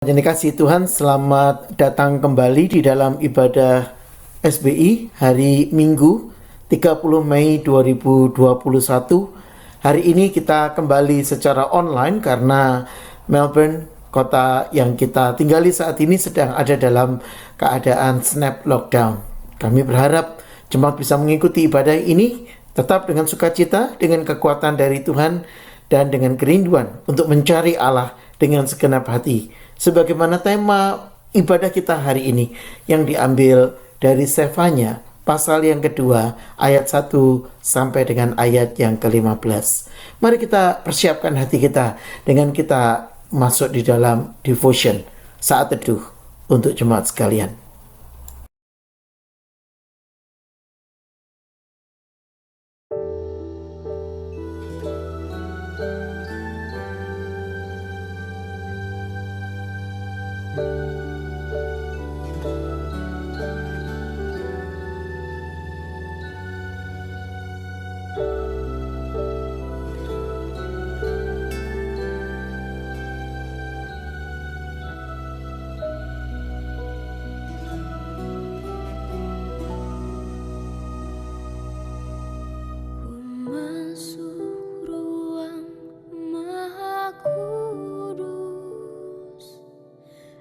Yang dikasihi Tuhan, selamat datang kembali di dalam ibadah SBI hari Minggu 30 Mei 2021. Hari ini kita kembali secara online karena Melbourne, kota yang kita tinggali saat ini, sedang ada dalam keadaan snap lockdown. Kami berharap jemaat bisa mengikuti ibadah ini tetap dengan sukacita, dengan kekuatan dari Tuhan, dan dengan kerinduan untuk mencari Allah dengan segenap hati. Sebagaimana tema ibadah kita hari ini yang diambil dari Sefanya pasal yang kedua ayat 1 sampai dengan ayat yang ke-15. Mari kita persiapkan hati kita dengan kita masuk di dalam devotion, saat teduh untuk jemaat sekalian.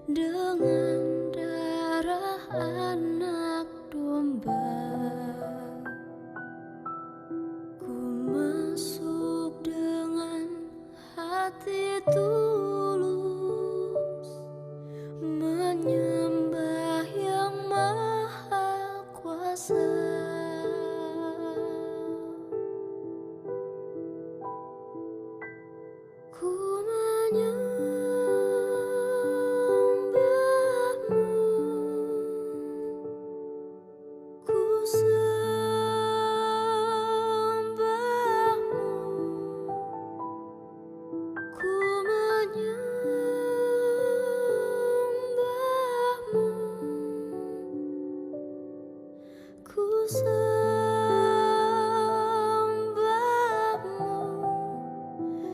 Dengan darah anak domba, ku masuk dengan hati tulus, menyembah yang maha kuasa. Ku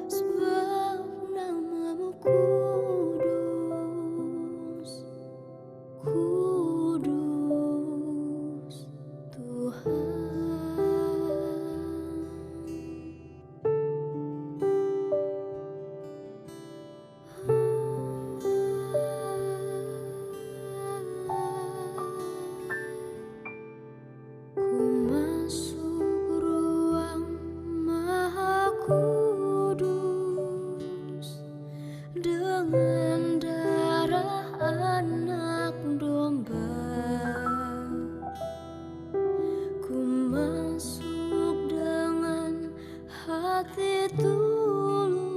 sebab namamu kudus, kudus Tuhan. Ku masuk ruang maha kudus dengan darah anak domba. Ku masuk dengan hati tulus,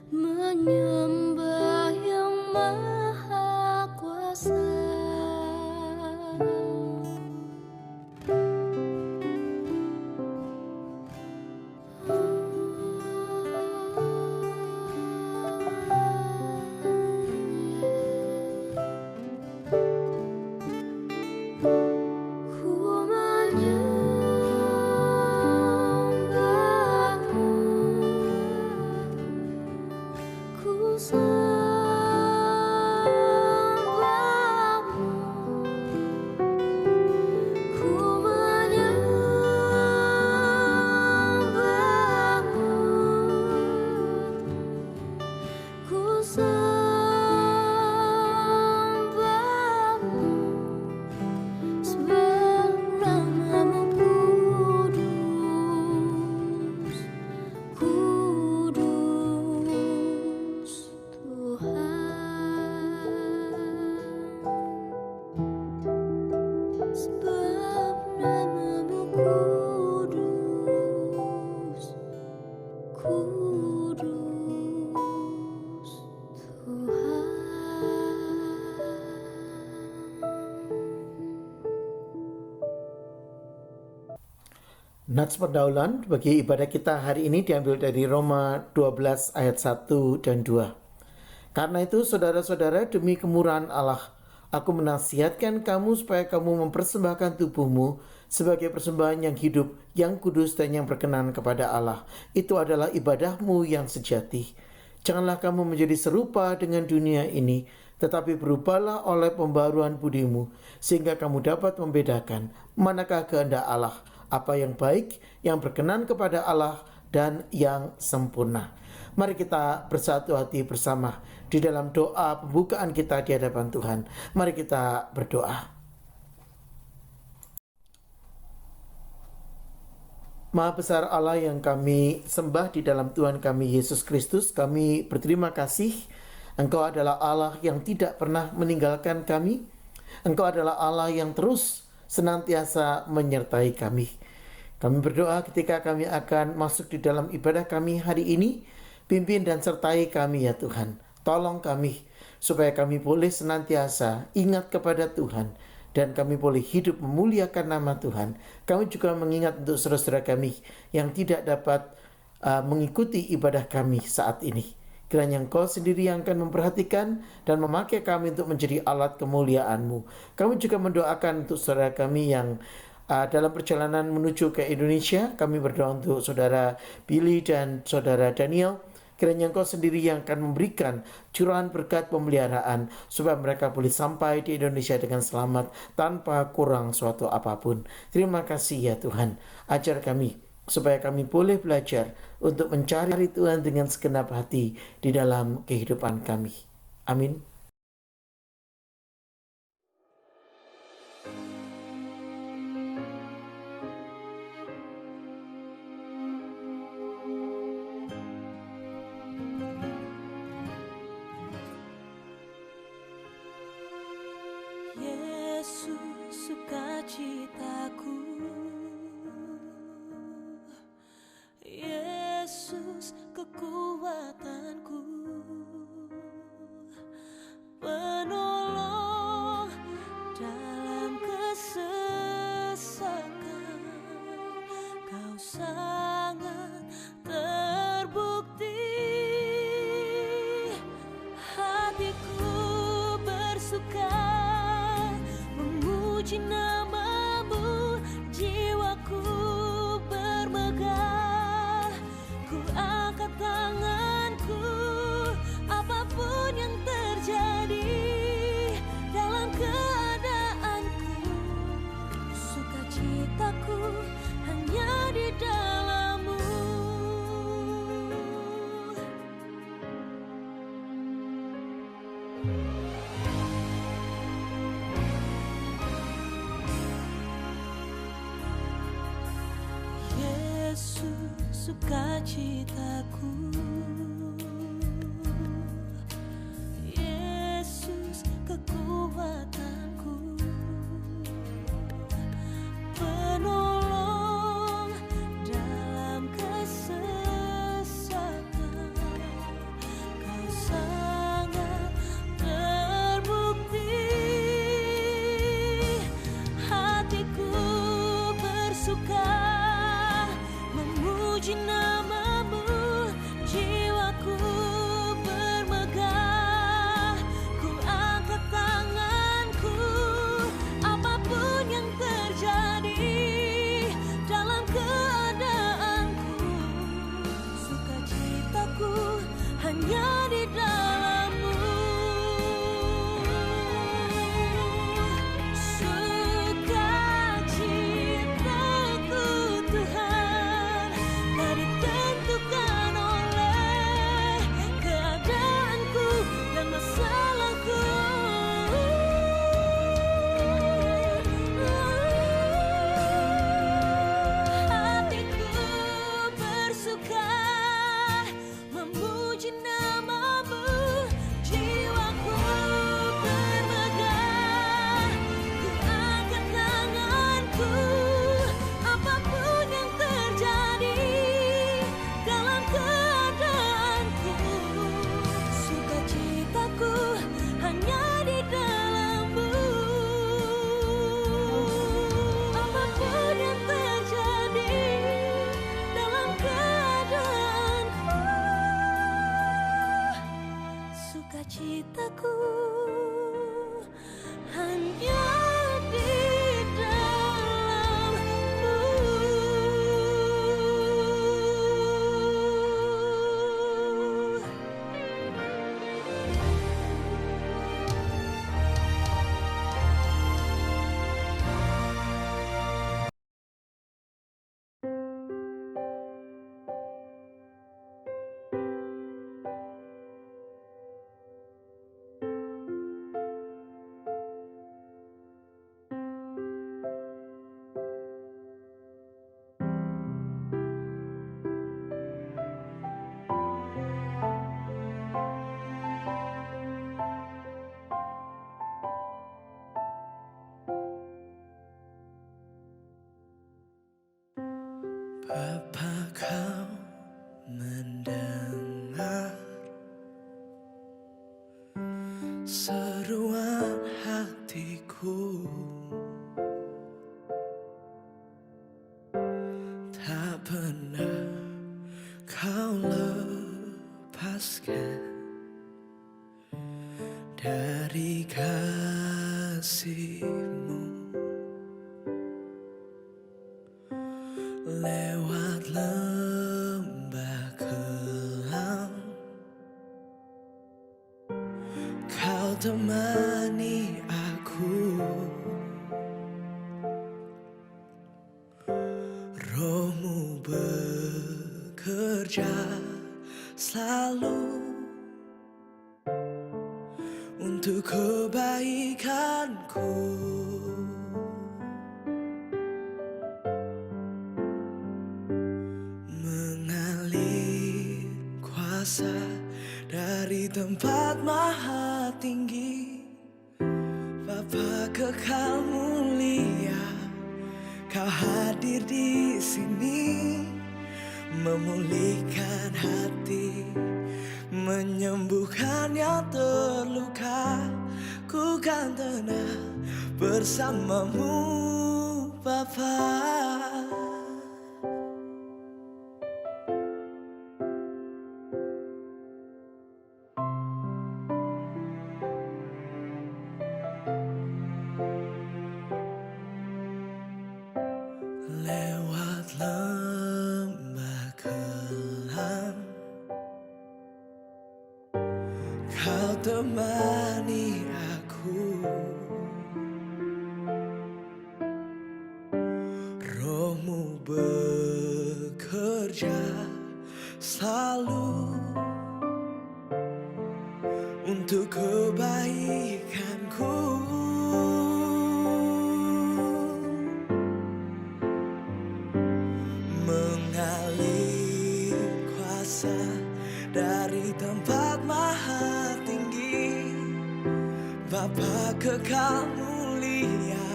menyembah yang maha kuasa. Ku menyembahmu, ku sembahmu, ku menyembahmu, ku sembahmu, sebab namamu kudus, kudus Tuhan. Sebab namamu kudus, kudus Tuhan. Nats pergaulan bagi ibadah kita hari ini diambil dari Roma 12 ayat 1 dan 2. Karena itu saudara-saudara, demi kemurahan Allah, aku menasihatkan kamu supaya kamu mempersembahkan tubuhmu sebagai persembahan yang hidup, yang kudus dan yang berkenan kepada Allah. Itu adalah ibadahmu yang sejati. Janganlah kamu menjadi serupa dengan dunia ini, tetapi berubahlah oleh pembaruan budimu, sehingga kamu dapat membedakan manakah kehendak Allah, apa yang baik, yang berkenan kepada Allah, dan yang sempurna. Mari kita bersatu hati bersama di dalam doa pembukaan kita di hadapan Tuhan. Mari kita berdoa. Maha besar Allah yang kami sembah di dalam Tuhan kami Yesus Kristus, kami berterima kasih. Engkau adalah Allah yang tidak pernah meninggalkan kami. Engkau adalah Allah yang terus senantiasa menyertai kami. Kami berdoa ketika kami akan masuk di dalam ibadah kami hari ini, pimpin dan sertai kami ya Tuhan. Tolong kami supaya kami boleh senantiasa ingat kepada Tuhan, dan kami boleh hidup memuliakan nama Tuhan. Kami juga mengingat untuk saudara-saudara kami yang tidak dapat mengikuti ibadah kami saat ini. Kiranya Engkau sendiri yang akan memperhatikan dan memakai kami untuk menjadi alat kemuliaan-Mu. Kami juga mendoakan untuk saudara kami yang dalam perjalanan menuju ke Indonesia. Kami berdoa untuk saudara Billy dan saudara Daniel. Kiranya Engkau sendiri yang akan memberikan curahan berkat pemeliharaan supaya mereka boleh sampai di Indonesia dengan selamat tanpa kurang suatu apapun. Terima kasih ya Tuhan. Ajar kami supaya kami boleh belajar untuk mencari Tuhan dengan segenap hati di dalam kehidupan kami. Amin. Yesus sukacitaku, Yesus kekuatanku, penolong dalam kesesakan. Kau sangat terbukti, hatiku bersuka memuji nama-Mu, jiwaku bermegah. Ku angkat tanganku, apapun yang terjadi dalam keadaanku. Sukacitaku hanya di dalam-Mu. Yesus sukacitaku, Yesus kekuatanku, penolong dalam kesesakan. Kau sangat terbukti, hatiku bersuka memuji nama-Mu, jiwaku bermegah. Ku angkat tanganku, apapun yang terjadi dalam keadaanku. Sukacitaku hanya di dalam-Mu. Sukacitaku Tuhan tak ditentukan oleh keadaanku dan masalahku. Hatiku bersuka memuji nama-Mu, jiwaku bermegah. Ku angkat tanganku, apapun yang terjadi dalam keadaanku. Sukacitaku hanya di dalam-Mu. Apapun yang terjadi dalam keadaanku, sukacitaku hanya di dalam-Mu. Bapa, kau mendengar seruan hatiku, tak pernah kau lepaskan dari kasih-Mu. Lewat lembah kelam, kau temani aku. Roh-Mu bekerja selalu untuk kebaikanku. Mengalir kuasa dari tempat maha tinggi, Bapa kekal mulia, kau hadir di sini, memulihkan hati, menyembuhkan yang terluka. Ku kan tenang bersama-Mu, Bapa. Lewat lembah kelam, kau temani aku. Roh-Mu bekerja selalu untuk kebaikanku. Mengalir kuasa dari tempat maha tinggi, Bapa kekal mulia,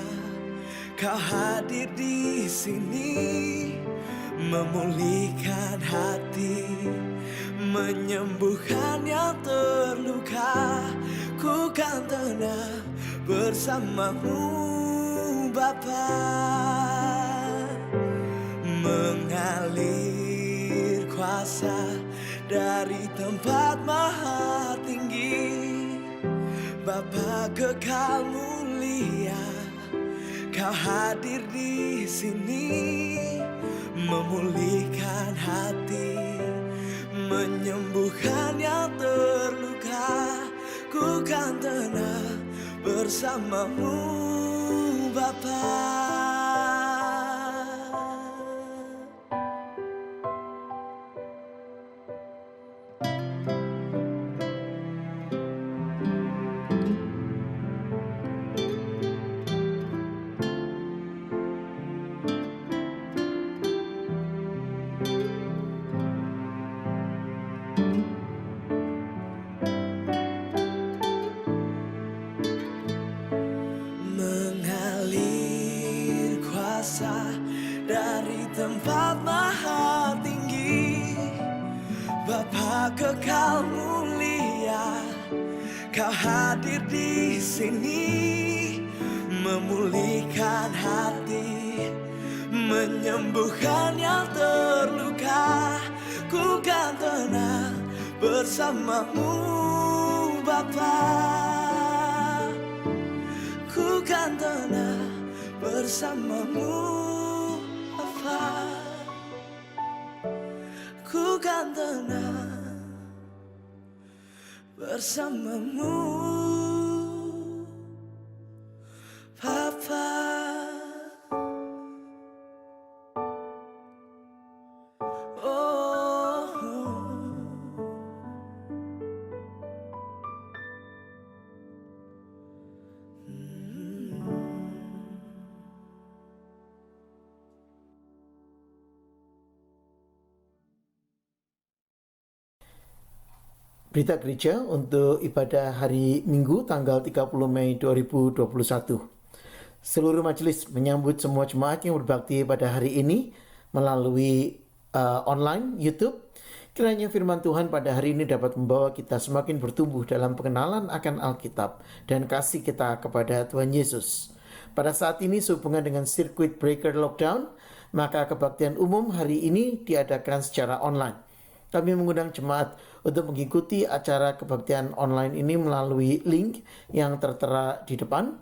kau hadir di sini, memulihkan hati, menyembuhkan yang terluka. Ku kan tenang bersama-Mu, Bapa. Mengalir kuasa dari tempat maha tinggi, Bapa kekal mulia, kau hadir di sini, memulihkan hati, menyembuhkan yang terluka. Ku kan tenang bersama-Mu, Bapa. Mengalir kuasa dari tempat maha tinggi, Bapa kekal mulia, kau hadir di sini, memulihkan hati, menyembuhkan yang terluka. Ku kan tenang bersama-Mu, Bapa. Ku kan tenang bersama-Mu, Bapa. Ku kan tenang bersama-Mu, Bapa. Berita gereja untuk ibadah hari Minggu tanggal 30 Mei 2021. Seluruh majelis menyambut semua jemaat yang berbakti pada hari ini melalui online YouTube. Kiranya firman Tuhan pada hari ini dapat membawa kita semakin bertumbuh dalam pengenalan akan Alkitab dan kasih kita kepada Tuhan Yesus. Pada saat ini sehubungan dengan circuit breaker lockdown, maka kebaktian umum hari ini diadakan secara online. Kami mengundang jemaat untuk mengikuti acara kebaktian online ini melalui link yang tertera di depan.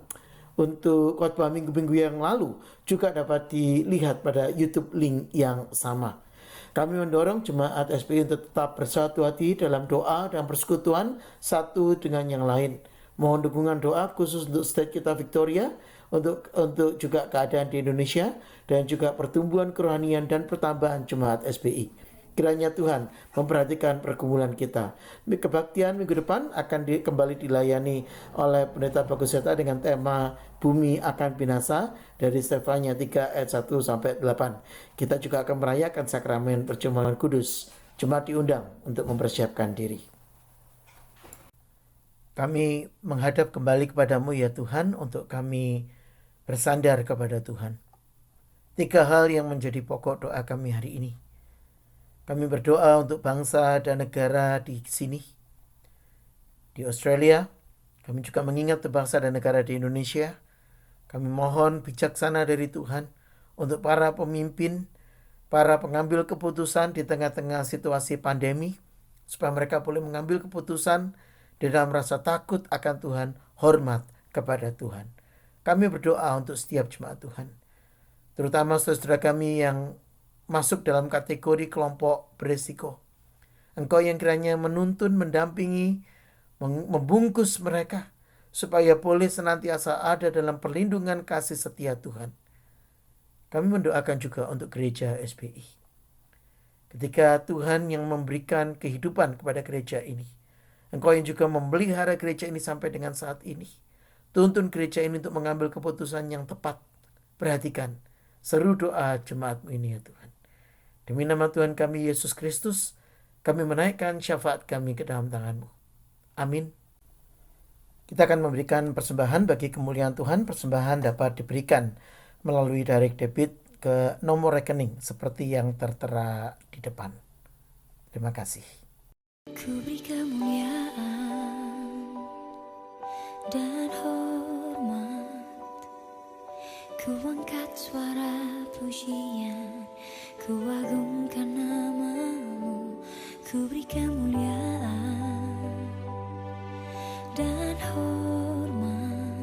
Untuk khotbah minggu-minggu yang lalu juga dapat dilihat pada YouTube link yang sama. Kami mendorong jemaat SBI untuk tetap bersatu hati dalam doa dan persekutuan satu dengan yang lain. Mohon dukungan doa khusus untuk state kita Victoria, untuk juga keadaan di Indonesia, dan juga pertumbuhan kerohanian dan pertambahan jemaat SBI. Kiranya Tuhan memperhatikan pergumulan kita. Kebaktian minggu depan akan kembali dilayani oleh Pendeta Bagus Seta dengan tema Bumi akan binasa dari Stefania 3 ayat 1 sampai 8. Kita juga akan merayakan sakramen perjamuan kudus. Jemaat diundang untuk mempersiapkan diri. Kami menghadap kembali kepadamu ya Tuhan, untuk kami bersandar kepada Tuhan. 3 hal yang menjadi pokok doa kami hari ini. Kami berdoa untuk bangsa dan negara di sini, di Australia. Kami juga mengingat bangsa dan negara di Indonesia. Kami mohon bijaksana dari Tuhan untuk para pemimpin, para pengambil keputusan di tengah-tengah situasi pandemi, supaya mereka boleh mengambil keputusan di dalam rasa takut akan Tuhan, hormat kepada Tuhan. Kami berdoa untuk setiap jemaat Tuhan, terutama saudara kami yang masuk dalam kategori kelompok berisiko. Engkau yang kiranya menuntun, mendampingi, membungkus mereka, supaya boleh senantiasa ada dalam perlindungan kasih setia Tuhan. Kami mendoakan juga untuk gereja SBI. Ketika Tuhan yang memberikan kehidupan kepada gereja ini, Engkau yang juga memelihara gereja ini sampai dengan saat ini. Tuntun gereja ini untuk mengambil keputusan yang tepat. Perhatikan seru doa jemaat-Mu ini ya Tuhan. Demi nama Tuhan kami Yesus Kristus, kami menaikkan syafaat kami ke dalam tangan-Mu. Amin. Kita akan memberikan persembahan bagi kemuliaan Tuhan. Persembahan dapat diberikan melalui direct debit ke nomor rekening seperti yang tertera di depan. Terima kasih. Ku beri kemuliaan dan hormat, ku angkat suara pujian, ku agungkan nama-Mu. Ku beri kemuliaan dan hormat,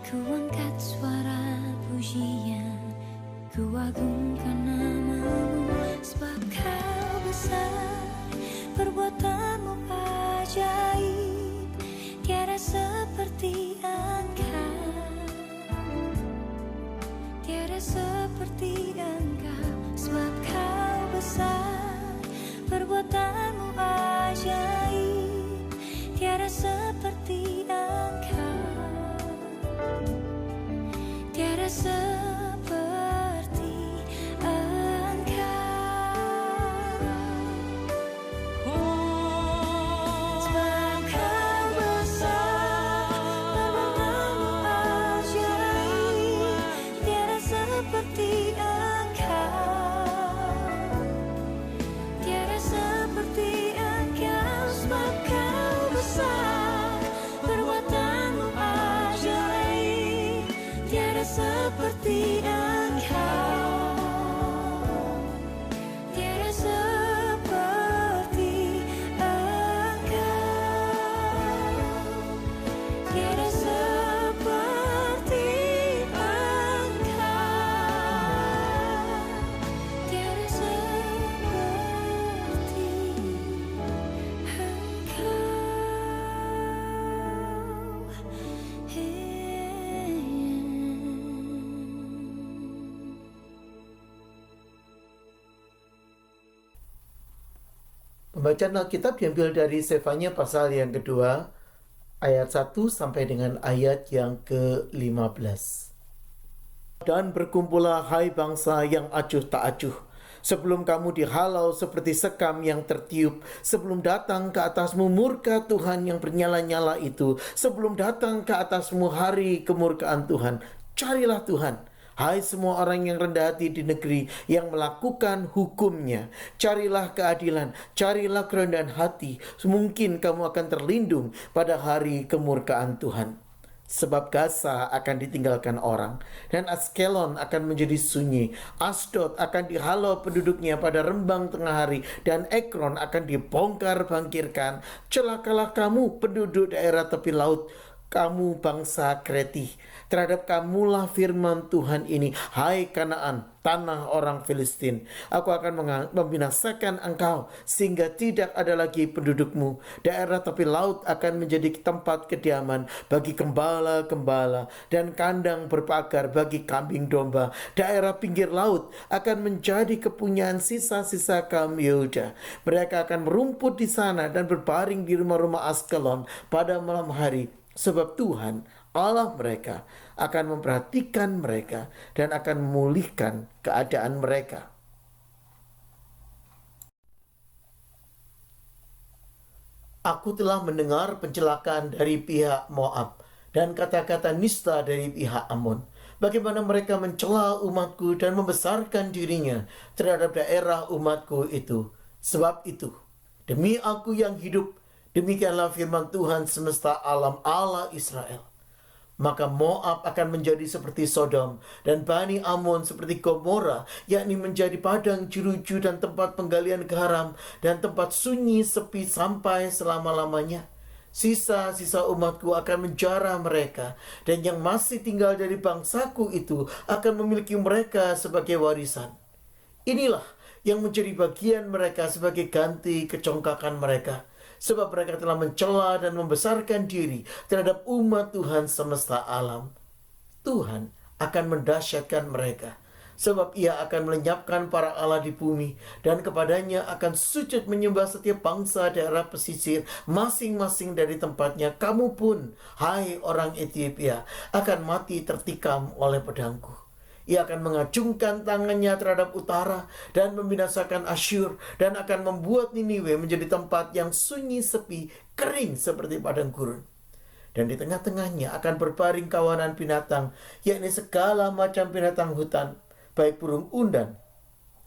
ku angkat suara pujian, ku agungkan nama-Mu. Sebab Kau besar, perbuatan-Mu ajaib, tiada seperti Engkau, tiada seperti Engkau. Sebab Kau besar, perbuatan-Mu ajaib, tiada seperti Engkau, tiada seperti Engkau. Sebab Kau besar, perbuatan-Mu ajaib, tiada seperti Engkau, tiada seperti Engkau. Sebab Kau besar, perbuatan-Mu ajaib, tiada seperti Engkau, tiada seperti Engkau, tiada seperti Engkau, tiada Pembacaan Alkitab diambil dari Stefania pasal yang kedua, ayat 1 sampai dengan ayat yang ke-15. Dan berkumpullah hai bangsa yang acuh tak acuh, sebelum kamu dihalau seperti sekam yang tertiup, sebelum datang ke atasmu murka Tuhan yang bernyala-nyala itu, sebelum datang ke atasmu hari kemurkaan Tuhan. Carilah Tuhan, Hai semua orang yang rendah hati di negeri yang melakukan hukumnya, carilah keadilan, carilah kerendahan hati. Mungkin kamu akan terlindung pada hari kemurkaan Tuhan. Sebab Gaza akan ditinggalkan orang, dan Askelon akan menjadi sunyi. Asdod akan dihalau penduduknya pada rembang tengah hari, dan Ekron akan dibongkar bangkirkan. Celakalah kamu penduduk daerah tepi laut, kamu bangsa Kreti. Terhadap kamulah firman Tuhan ini, hai Kanaan, tanah orang Filistin. Aku akan membinasakan engkau sehingga tidak ada lagi pendudukmu. Daerah tepi laut akan menjadi tempat kediaman bagi gembala-gembala dan kandang berpagar bagi kambing domba. Daerah pinggir laut akan menjadi kepunyaan sisa-sisa kaum Yehuda. Mereka akan merumput di sana dan berbaring di rumah-rumah Askelon pada malam hari. Sebab Tuhan Allah mereka akan memperhatikan mereka dan akan memulihkan keadaan mereka. Aku telah mendengar pencelakaan dari pihak Moab dan kata-kata nista dari pihak Ammon. Bagaimana mereka mencela umatku dan membesarkan dirinya terhadap daerah umatku itu. Sebab itu, demi aku yang hidup, demikianlah firman Tuhan semesta alam Allah Israel. Maka Moab akan menjadi seperti Sodom dan Bani Ammon seperti Gomora, yakni menjadi padang jeruju dan tempat penggalian garam dan tempat sunyi sepi sampai selama-lamanya. Sisa-sisa umatku akan menjara mereka, dan yang masih tinggal dari bangsaku itu akan memiliki mereka sebagai warisan. Inilah yang menjadi bagian mereka sebagai ganti kecongkakan mereka. Sebab mereka telah mencela dan membesarkan diri terhadap umat Tuhan semesta alam. Tuhan akan mendahsyatkan mereka, sebab ia akan melenyapkan para Allah di bumi, dan kepadanya akan sujud menyembah setiap bangsa daerah pesisir, masing-masing dari tempatnya. Kamu pun, hai orang Ethiopia, akan mati tertikam oleh pedangku. Ia akan mengacungkan tangannya terhadap utara dan membinasakan Asyur, dan akan membuat Niniwe menjadi tempat yang sunyi sepi, kering seperti padang gurun. Dan di tengah-tengahnya akan berbaring kawanan binatang, yakni segala macam binatang hutan, baik burung undan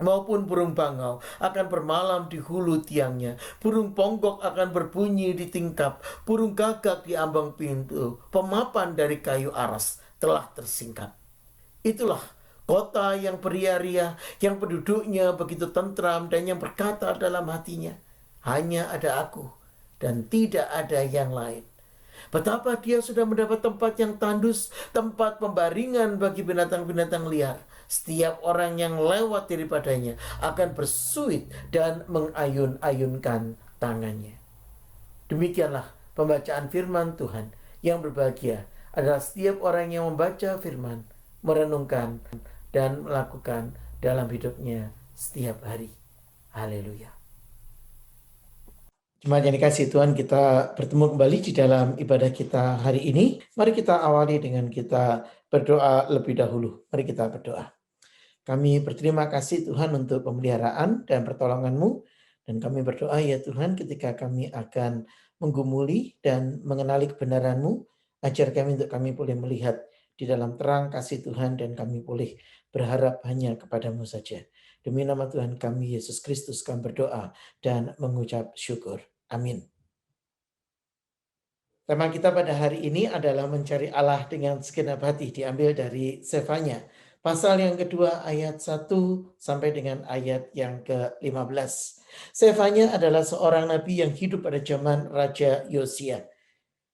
maupun burung bangau akan bermalam di hulu tiangnya. Burung ponggok akan berbunyi di tingkap, burung gagak di ambang pintu. Pemapan dari kayu aras telah tersingkap. Itulah kota yang beria-ria, yang penduduknya begitu tentram dan yang berkata dalam hatinya, hanya ada aku dan tidak ada yang lain. Betapa dia sudah mendapat tempat yang tandus, tempat pembaringan bagi binatang-binatang liar. Setiap orang yang lewat daripadanya akan bersuit dan mengayun-ayunkan tangannya. Demikianlah pembacaan firman Tuhan. Yang berbahagia adalah setiap orang yang membaca firman, merenungkan, dan melakukan dalam hidupnya setiap hari. Haleluya. Jemaat yang dikasihi Tuhan, kita bertemu kembali di dalam ibadah kita hari ini. Mari kita awali dengan kita berdoa lebih dahulu. Mari kita berdoa. Kami berterima kasih Tuhan untuk pemeliharaan dan pertolongan-Mu. Dan kami berdoa ya Tuhan, ketika kami akan menggumuli dan mengenali kebenaran-Mu, ajar kami untuk kami boleh melihat di dalam terang kasih Tuhan, dan kami boleh berharap hanya kepadamu saja. Demi nama Tuhan kami Yesus Kristus kami berdoa dan mengucap syukur. Amin. Tema kita pada hari ini adalah mencari Allah dengan segenap hati, diambil dari Sefanya. Pasal yang kedua ayat 1 sampai dengan ayat yang ke-15. Sefanya adalah seorang nabi yang hidup pada zaman Raja Yosia.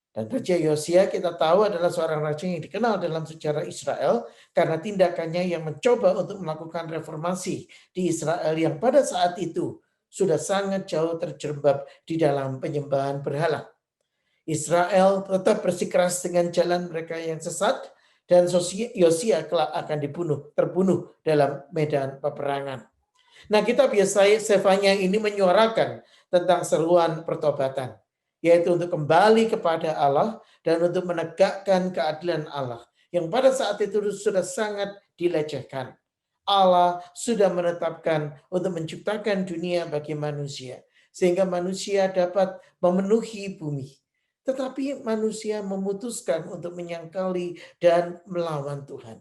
Dan Raja Yosia kita tahu adalah seorang raja yang dikenal dalam sejarah Israel karena tindakannya yang mencoba untuk melakukan reformasi di Israel yang pada saat itu sudah sangat jauh terjerembab di dalam penyembahan berhala. Israel tetap bersikeras dengan jalan mereka yang sesat, dan Yosia kelak akan terbunuh dalam medan peperangan. Nah, kita biasanya Sefanya ini menyuarakan tentang seruan pertobatan, yaitu untuk kembali kepada Allah dan untuk menegakkan keadilan Allah yang pada saat itu sudah sangat dilecehkan. Allah sudah menetapkan untuk menciptakan dunia bagi manusia, sehingga manusia dapat memenuhi bumi. Tetapi manusia memutuskan untuk menyangkali dan melawan Tuhan.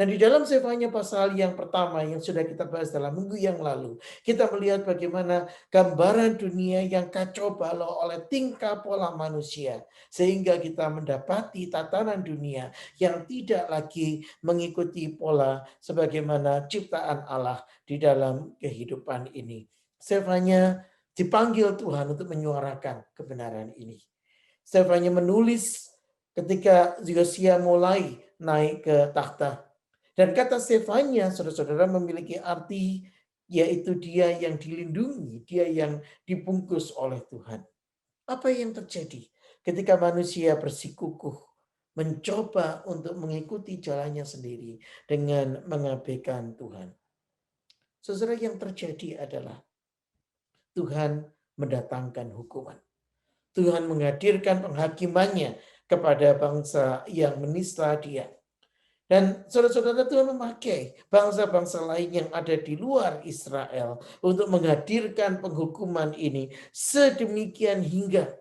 Dan di dalam Sefanya pasal yang pertama yang sudah kita bahas dalam minggu yang lalu, kita melihat bagaimana gambaran dunia yang kacau balau oleh tingkah pola manusia. Sehingga kita mendapati tatanan dunia yang tidak lagi mengikuti pola sebagaimana ciptaan Allah di dalam kehidupan ini. Sefanya dipanggil Tuhan untuk menyuarakan kebenaran ini. Sefanya menulis ketika Yosia mulai naik ke takhta. Dan kata Sefanya, saudara-saudara, memiliki arti yaitu dia yang dilindungi, dia yang dibungkus oleh Tuhan. Apa yang terjadi ketika manusia bersikukuh mencoba untuk mengikuti jalannya sendiri dengan mengabaikan Tuhan? Saudara, yang terjadi adalah Tuhan mendatangkan hukuman. Tuhan menghadirkan penghakimannya kepada bangsa yang menista dia. Dan saudara-saudara, Tuhan memakai bangsa-bangsa lain yang ada di luar Israel untuk menghadirkan penghukuman ini sedemikian hingga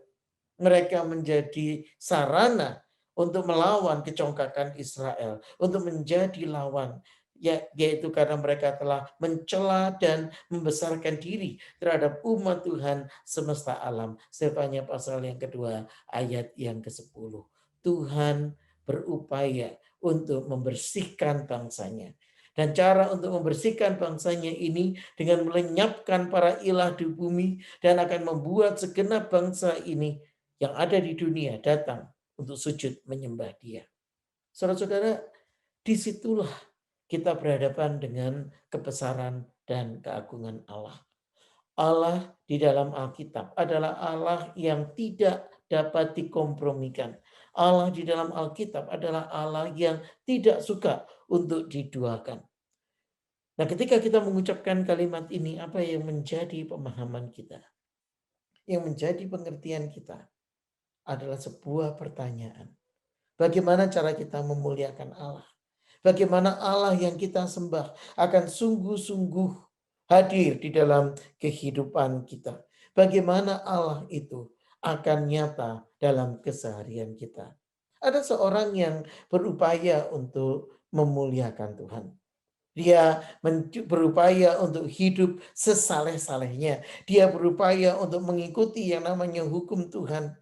mereka menjadi sarana untuk melawan kecongkakan Israel, untuk menjadi lawan, yaitu karena mereka telah mencela dan membesarkan diri terhadap umat Tuhan semesta alam. Sefanya pasal yang kedua ayat yang ke-10. Tuhan berupaya untuk membersihkan bangsanya. Dan cara untuk membersihkan bangsanya ini dengan melenyapkan para ilah di bumi dan akan membuat segenap bangsa ini yang ada di dunia datang untuk sujud menyembah dia. Saudara-saudara, disitulah kita berhadapan dengan kebesaran dan keagungan Allah. Allah di dalam Alkitab adalah Allah yang tidak dapat dikompromikan. Allah di dalam Alkitab adalah Allah yang tidak suka untuk diduakan. Nah, ketika kita mengucapkan kalimat ini, apa yang menjadi pemahaman kita? Yang menjadi pengertian kita adalah sebuah pertanyaan. Bagaimana cara kita memuliakan Allah? Bagaimana Allah yang kita sembah akan sungguh-sungguh hadir di dalam kehidupan kita? Bagaimana Allah itu akan nyata dalam keseharian kita? Ada seorang yang berupaya untuk memuliakan Tuhan. Dia berupaya untuk hidup sesaleh-salehnya. Dia berupaya untuk mengikuti yang namanya hukum Tuhan.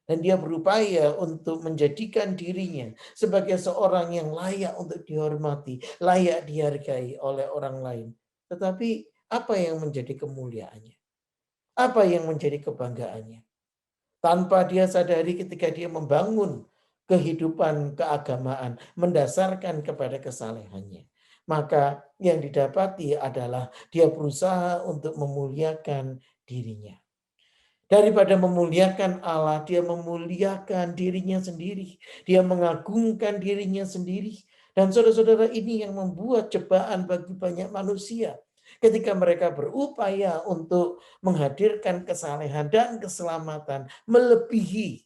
Dan dia berupaya untuk menjadikan dirinya sebagai seorang yang layak untuk dihormati, layak dihargai oleh orang lain. Tetapi apa yang menjadi kemuliaannya? Apa yang menjadi kebanggaannya? Tanpa dia sadari ketika dia membangun kehidupan keagamaan mendasarkan kepada kesalehannya. Maka yang didapati adalah dia berusaha untuk memuliakan dirinya. Daripada memuliakan Allah, dia memuliakan dirinya sendiri. Dia mengagungkan dirinya sendiri. Dan saudara-saudara, ini yang membuat cobaan bagi banyak manusia. Ketika mereka berupaya untuk menghadirkan kesalehan dan keselamatan melebihi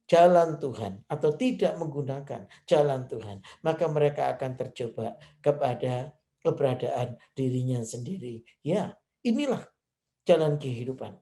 jalan Tuhan atau tidak menggunakan jalan Tuhan, maka mereka akan terjebak kepada keberadaan dirinya sendiri. Ya, inilah jalan kehidupan.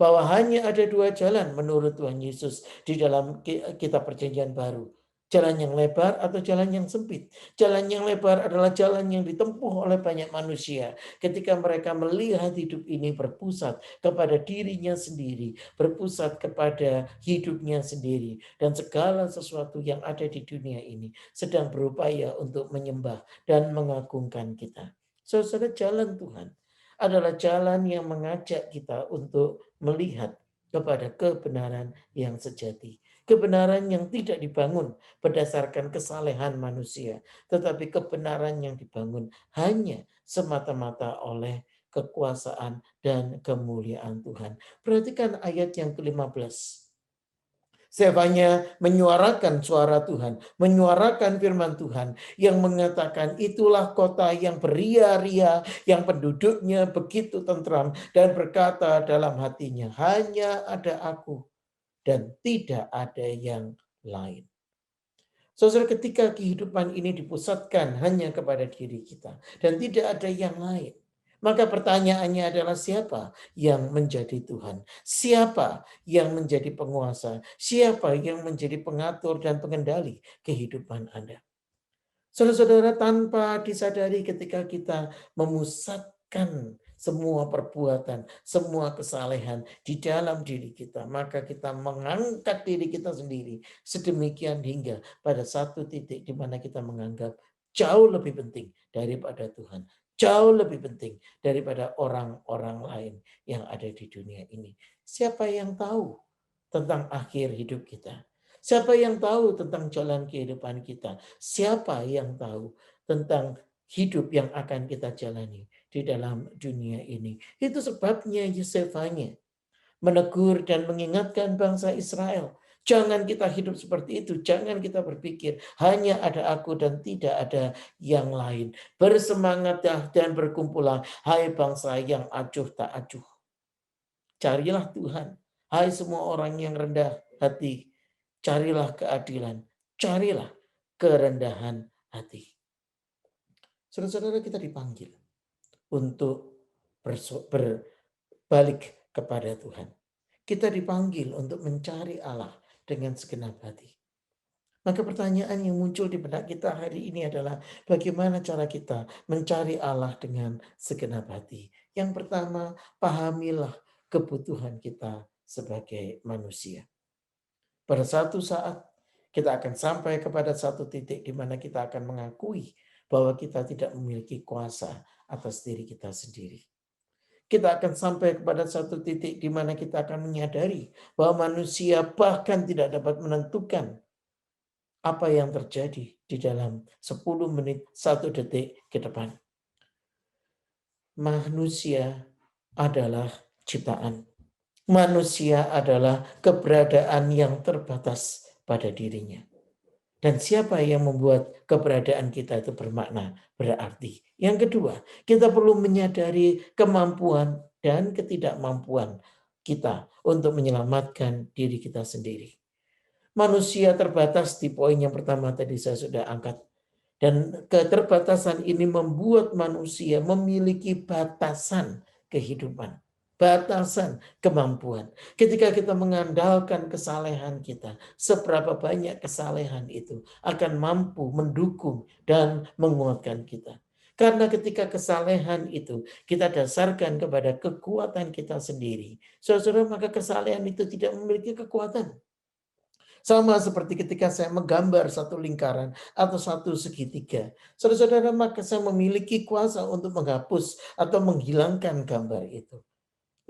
Bahwa hanya ada dua jalan menurut Tuhan Yesus di dalam kitab Perjanjian Baru. Jalan yang lebar atau jalan yang sempit. Jalan yang lebar adalah jalan yang ditempuh oleh banyak manusia ketika mereka melihat hidup ini berpusat kepada dirinya sendiri, berpusat kepada hidupnya sendiri, dan segala sesuatu yang ada di dunia ini sedang berupaya untuk menyembah dan mengagungkan kita. Saudara, jalan Tuhan adalah jalan yang mengajak kita untuk melihat kepada kebenaran yang sejati. Kebenaran yang tidak dibangun berdasarkan kesalehan manusia, tetapi kebenaran yang dibangun hanya semata-mata oleh kekuasaan dan kemuliaan Tuhan. Perhatikan ayat yang ke-15. Sefanya menyuarakan suara Tuhan, menyuarakan firman Tuhan yang mengatakan itulah kota yang beria-ria, yang penduduknya begitu tentram dan berkata dalam hatinya, hanya ada aku dan tidak ada yang lain. Saudara, ketika kehidupan ini dipusatkan hanya kepada diri kita dan tidak ada yang lain, maka pertanyaannya adalah siapa yang menjadi Tuhan? Siapa yang menjadi penguasa? Siapa yang menjadi pengatur dan pengendali kehidupan Anda? Saudara-saudara, tanpa disadari ketika kita memusatkan semua perbuatan, semua kesalehan di dalam diri kita, maka kita mengangkat diri kita sendiri sedemikian hingga pada satu titik di mana kita menganggap jauh lebih penting daripada Tuhan, jauh lebih penting daripada orang-orang lain yang ada di dunia ini. Siapa yang tahu tentang akhir hidup kita? Siapa yang tahu tentang jalan kehidupan kita? Siapa yang tahu tentang hidup yang akan kita jalani di dalam dunia ini? Itu sebabnya Yosefanya menegur dan mengingatkan bangsa Israel. Jangan kita hidup seperti itu. Jangan kita berpikir hanya ada aku dan tidak ada yang lain. Bersemangatlah dan berkumpullah, hai bangsa yang acuh tak acuh. Carilah Tuhan, hai semua orang yang rendah hati. Carilah keadilan, carilah kerendahan hati. Saudara-saudara, kita dipanggil untuk berbalik kepada Tuhan. Kita dipanggil untuk mencari Allah dengan segenap hati. Maka pertanyaan yang muncul di benak kita hari ini adalah bagaimana cara kita mencari Allah dengan segenap hati. Yang pertama, pahamilah kebutuhan kita sebagai manusia. Pada satu saat kita akan sampai kepada satu titik di mana kita akan mengakui bahwa kita tidak memiliki kuasa atas diri kita sendiri. Kita akan sampai kepada satu titik di mana kita akan menyadari bahwa manusia bahkan tidak dapat menentukan apa yang terjadi di dalam 10 menit, 1 detik ke depan. Manusia adalah ciptaan. Manusia adalah keberadaan yang terbatas pada dirinya. Dan siapa yang membuat keberadaan kita itu bermakna, berarti. Yang kedua, kita perlu menyadari kemampuan dan ketidakmampuan kita untuk menyelamatkan diri kita sendiri. Manusia terbatas di poin yang pertama tadi saya sudah angkat. Dan keterbatasan ini membuat manusia memiliki batasan kehidupan. Batasan kemampuan. Ketika kita mengandalkan kesalehan kita, seberapa banyak kesalehan itu akan mampu mendukung dan menguatkan kita. Karena ketika kesalehan itu kita dasarkan kepada kekuatan kita sendiri, saudara, maka kesalehan itu tidak memiliki kekuatan. Sama seperti ketika saya menggambar satu lingkaran atau satu segitiga. Saudara-saudara, maka saya memiliki kuasa untuk menghapus atau menghilangkan gambar itu.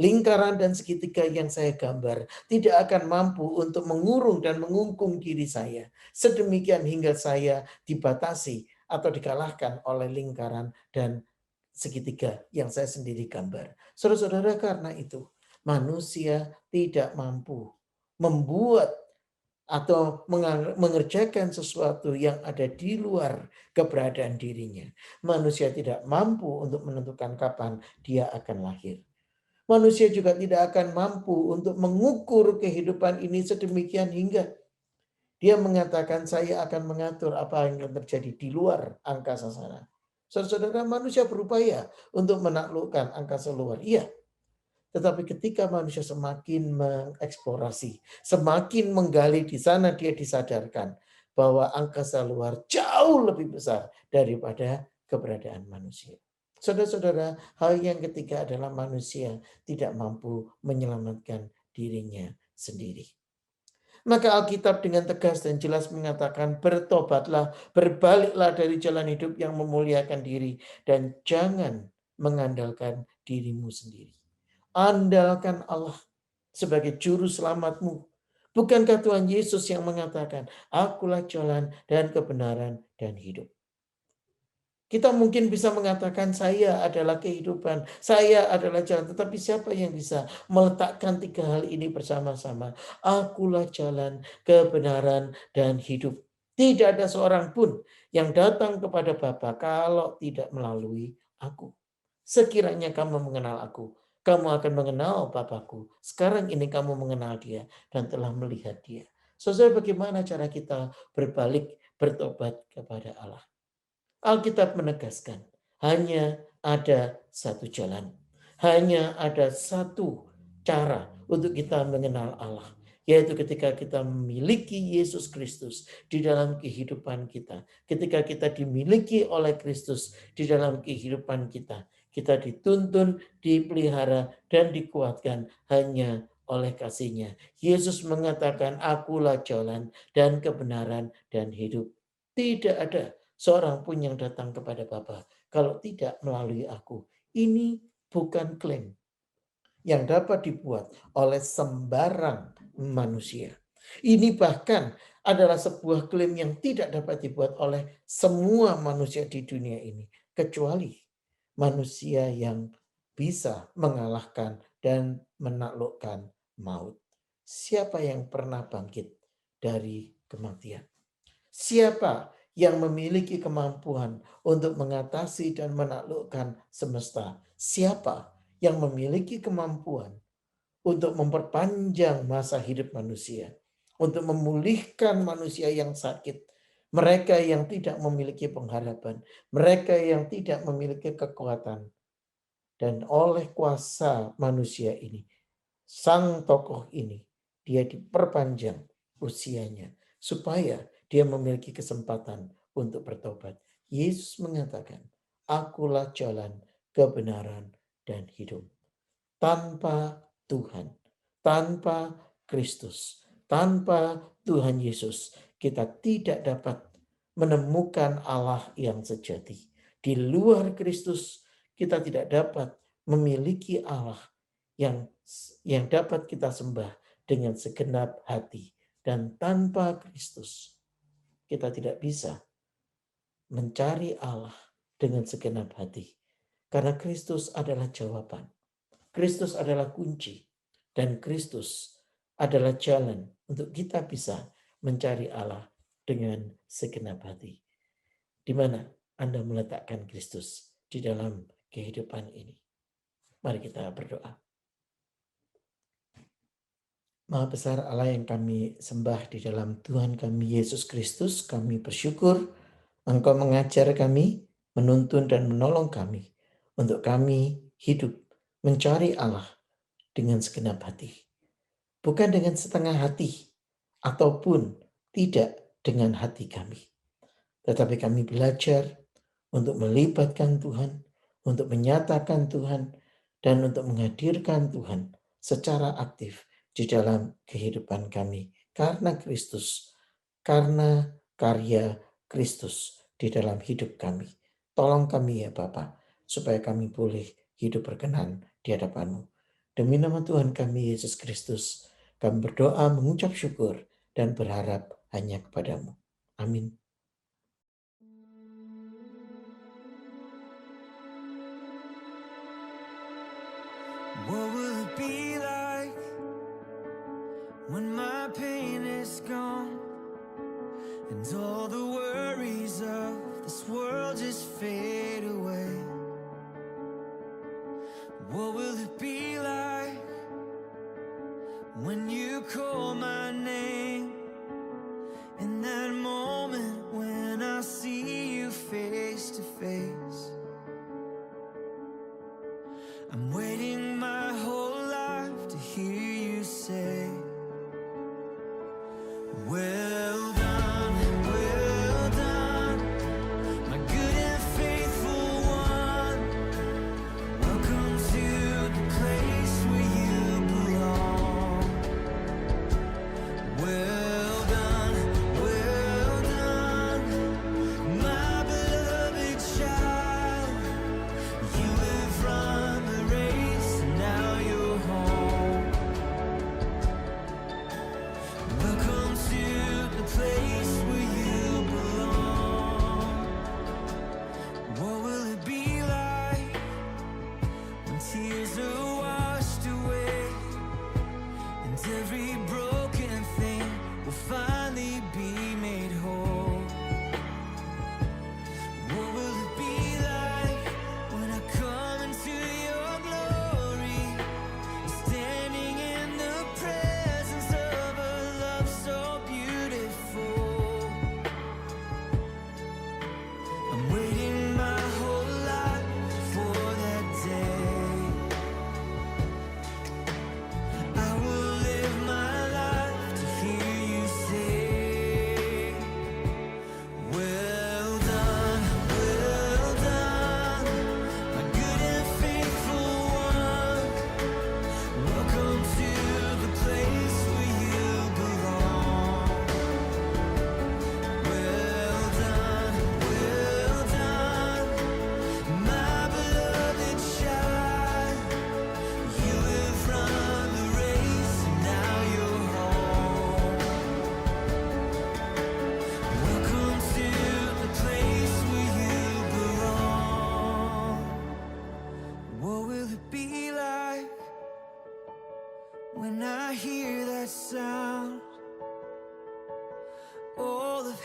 Lingkaran dan segitiga yang saya gambar tidak akan mampu untuk mengurung dan mengungkung diri saya. Sedemikian hingga saya dibatasi atau dikalahkan oleh lingkaran dan segitiga yang saya sendiri gambar. Saudara-saudara, karena itu manusia tidak mampu membuat atau mengerjakan sesuatu yang ada di luar keberadaan dirinya. Manusia tidak mampu untuk menentukan kapan dia akan lahir. Manusia juga tidak akan mampu untuk mengukur kehidupan ini sedemikian hingga dia mengatakan saya akan mengatur apa yang akan terjadi di luar angkasa sana. Saudara-saudara, manusia berupaya untuk menaklukkan angkasa luar. Iya. Tetapi ketika manusia semakin mengeksplorasi, semakin menggali di sana, dia disadarkan bahwa angkasa luar jauh lebih besar daripada keberadaan manusia. Saudara-saudara, hal yang ketiga adalah manusia tidak mampu menyelamatkan dirinya sendiri. Maka Alkitab dengan tegas dan jelas mengatakan, bertobatlah, berbaliklah dari jalan hidup yang memuliakan diri, dan jangan mengandalkan dirimu sendiri. Andalkan Allah sebagai juru selamatmu. Bukankah Tuhan Yesus yang mengatakan, akulah jalan dan kebenaran dan hidup. Kita mungkin bisa mengatakan saya adalah kehidupan, saya adalah jalan. Tetapi siapa yang bisa meletakkan tiga hal ini bersama-sama? Akulah jalan, kebenaran, dan hidup. Tidak ada seorang pun yang datang kepada Bapa kalau tidak melalui aku. Sekiranya kamu mengenal aku, kamu akan mengenal Bapakku. Sekarang ini kamu mengenal dia dan telah melihat dia. Saudara, bagaimana cara kita berbalik, bertobat kepada Allah? Alkitab menegaskan, hanya ada satu jalan. Hanya ada satu cara untuk kita mengenal Allah, yaitu ketika kita memiliki Yesus Kristus di dalam kehidupan kita. Ketika kita dimiliki oleh Kristus di dalam kehidupan kita, kita dituntun, dipelihara, dan dikuatkan hanya oleh kasih-Nya. Yesus mengatakan, "Akulah jalan dan kebenaran dan hidup. Tidak ada seorang pun yang datang kepada Bapa kalau tidak melalui aku." Ini bukan klaim yang dapat dibuat oleh sembarang manusia. Ini bahkan adalah sebuah klaim yang tidak dapat dibuat oleh semua manusia di dunia ini, kecuali manusia yang bisa mengalahkan dan menaklukkan maut. Siapa yang pernah bangkit dari kematian? Siapa yang memiliki kemampuan untuk mengatasi dan menaklukkan semesta? Siapa yang memiliki kemampuan untuk memperpanjang masa hidup manusia, untuk memulihkan manusia yang sakit, mereka yang tidak memiliki pengharapan, mereka yang tidak memiliki kekuatan? Dan oleh kuasa manusia ini, sang tokoh ini, dia diperpanjang usianya supaya dia memiliki kesempatan untuk bertobat. Yesus mengatakan, "Akulah jalan, kebenaran, dan hidup." Tanpa Tuhan, tanpa Kristus, tanpa Tuhan Yesus, kita tidak dapat menemukan Allah yang sejati. Di luar Kristus, kita tidak dapat memiliki Allah yang dapat kita sembah dengan segenap hati. Dan tanpa Kristus, kita tidak bisa mencari Allah dengan segenap hati. Karena Kristus adalah jawaban. Kristus adalah kunci. Dan Kristus adalah jalan untuk kita bisa mencari Allah dengan segenap hati. Di mana Anda meletakkan Kristus di dalam kehidupan ini? Mari kita berdoa. Maha besar Allah yang kami sembah di dalam Tuhan kami Yesus Kristus, kami bersyukur Engkau mengajar kami, menuntun dan menolong kami untuk kami hidup mencari Allah dengan segenap hati. Bukan dengan setengah hati ataupun tidak dengan hati kami. Tetapi kami belajar untuk melibatkan Tuhan, untuk menyatakan Tuhan, dan untuk menghadirkan Tuhan secara aktif di dalam kehidupan kami. Karena Kristus, karena karya Kristus di dalam hidup kami. Tolong kami ya Bapa, supaya kami boleh hidup berkenan di hadapan-Mu. Demi nama Tuhan kami Yesus Kristus, kami berdoa, mengucap syukur, dan berharap hanya kepada-Mu. Amin. What will it be like when my pain is gone and all the worries of this world just fade away? What will it be like when you call my name? In that moment when I see you face to face, I'm waiting my whole life to hear you say, well done, my good and faithful one. Welcome to the place where you belong. Well done, my beloved child. You have run the race and now you're home. Welcome to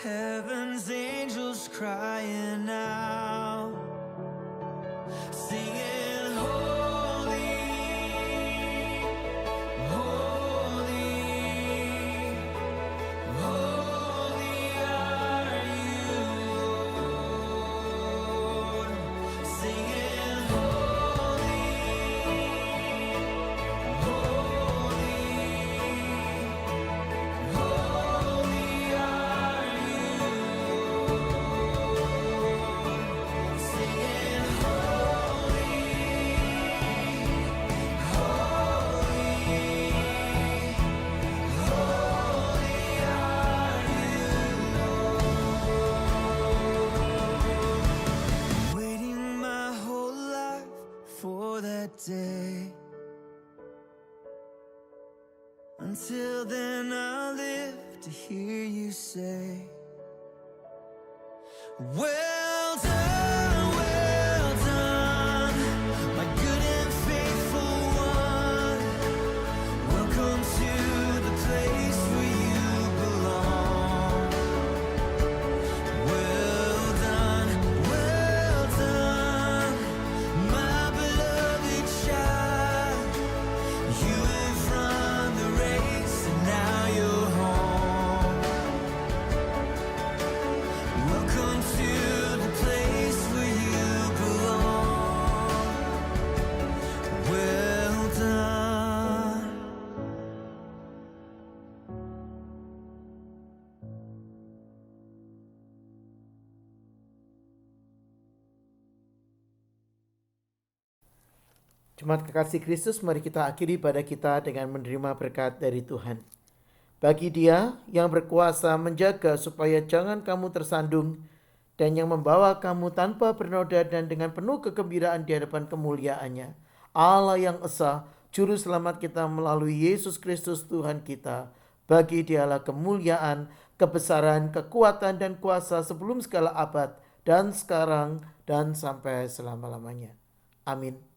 heaven's angels crying out, singing, holy, holy, holy are you, Lord. Singing, holy, holy, holy are you, Lord. Singing, holy, waiting my whole life for that day. Until then I'll live to hear you say, well done, my good and faithful one. Welcome to the place where you belong. Well done, my beloved child. You have run the race and now you're home. Welcome to the place where you belong. Well done. Jemaat kekasih Kristus, mari kita akhiri pada kita dengan menerima berkat dari Tuhan. Bagi Dia yang berkuasa menjaga supaya jangan kamu tersandung dan yang membawa kamu tanpa bernoda dan dengan penuh kegembiraan di hadapan kemuliaannya, Allah yang esa, Juru Selamat kita melalui Yesus Kristus Tuhan kita. Bagi Dialah kemuliaan, kebesaran, kekuatan dan kuasa sebelum segala abad dan sekarang dan sampai selama-lamanya. Amin.